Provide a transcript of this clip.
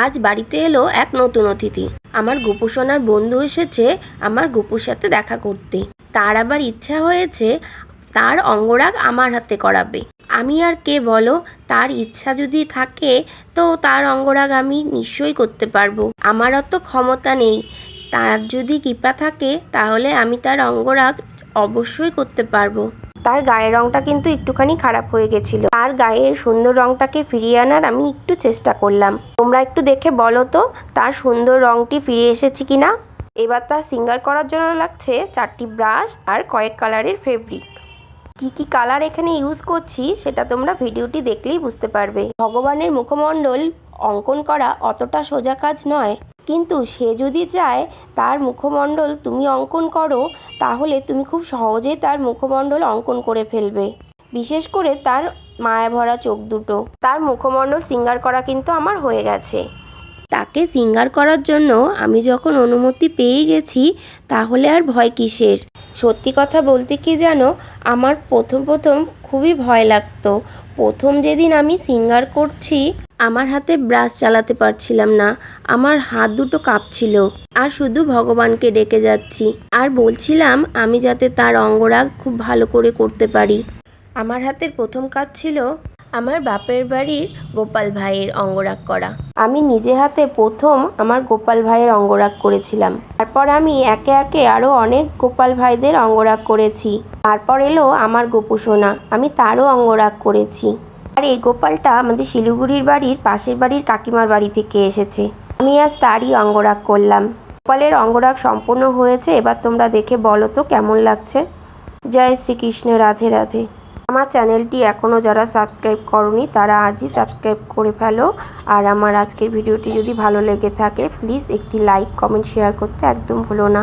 আজ বাড়িতে এলো এক নতুন অতিথি। আমার গোপু সোনার বন্ধু এসেছে আমার গোপুর সাথে দেখা করতে। তার আবার ইচ্ছা হয়েছে তার অঙ্গরাগ আমার হাতে করাবে। আমি আর কে বলো, তার ইচ্ছা যদি থাকে তো তার অঙ্গরাগ আমি নিশ্চয়ই করতে পারবো। আমার অত ক্ষমতা নেই, তার যদি কৃপা থাকে তাহলে আমি তার অঙ্গরাগ অবশ্যই করতে পারবো। তার গায়ের রংটা কিন্তু একটুখানি খারাপ হয়ে গেছিল। তার গায়ের সুন্দর রংটাকে ফিরিয়ে আনার আমি একটু চেষ্টা করলাম। তোমরা একটু দেখে বলো তো তার সুন্দর রংটি ফিরে এসেছে কিনা। এবার তার সিঙ্গার করার জন্য লাগছে 4টি ব্রাশ আর কয়েক কালারের ফেব্রিক। কি কি কালার এখানে ইউজ করছি সেটা তোমরা ভিডিওটি দেখলেই বুঝতে পারবে। ভগবানের মুখমণ্ডল অঙ্কন করা অতটা সোজা কাজ নয়, কিন্তু সে যদি চায় তার মুখমণ্ডল তুমি অঙ্কন করো তাহলে তুমি খুব সহজেই তার মুখমণ্ডল অঙ্কন করে ফেলবে। বিশেষ করে তার মায়া ভরা চোখ দুটো। তার মুখমণ্ডল সিঙ্গার করা কিন্তু আমার হয়ে গেছে। তাকে সিঙ্গার করার জন্য আমি যখন অনুমতি পেয়ে গেছি তাহলে আর ভয় কিসের। সত্যি কথা বলতে কি জানো, আমার প্রথম খুবই ভয় লাগতো। প্রথম যেদিন আমি সিঙ্গার করছি আমার হাতে ব্রাশ চালাতে পারছিলাম না, আমার হাত দুটো কাঁপছিল আর শুধু ভগবানকে ডেকে যাচ্ছি আর বলছিলাম আমি যাতে তার অঙ্গরাগ খুব ভালো করে করতে পারি। আমার হাতের প্রথম কাজ ছিল আমার বাপের বাড়ির গোপাল ভাইয়ের অঙ্গরাগ করা। আমি নিজে হাতে প্রথম আমার গোপাল ভাইয়ের অঙ্গরাগ করেছিলাম। তারপর আমি একে একে আরও অনেক গোপাল ভাইদের অঙ্গরাগ করেছি। তারপর এলো আমার গোপু সোনা, আমি তারও অঙ্গরাগ করেছি। আর এই গোপালটা আমাদের শিলিগুড়ির বাড়ির পাশের বাড়ির কাকিমার বাড়ি থেকে এসেছে। আমি আজ তারই অঙ্গরাগ করলাম। গোপালের অঙ্গরাগ সম্পূর্ণ হয়েছে। এবার তোমরা দেখে বলো তো কেমন লাগছে। জয় শ্রীকৃষ্ণ, রাধে রাধে। আমার চ্যানেলটি এখনও যারা সাবস্ক্রাইব করনি তারা আজই সাবস্ক্রাইব করে ফেলো। আর আমার আজকের ভিডিওটি যদি ভালো লেগে থাকে প্লিজ একটি লাইক, কমেন্ট, শেয়ার করতে একদম ভুলো না।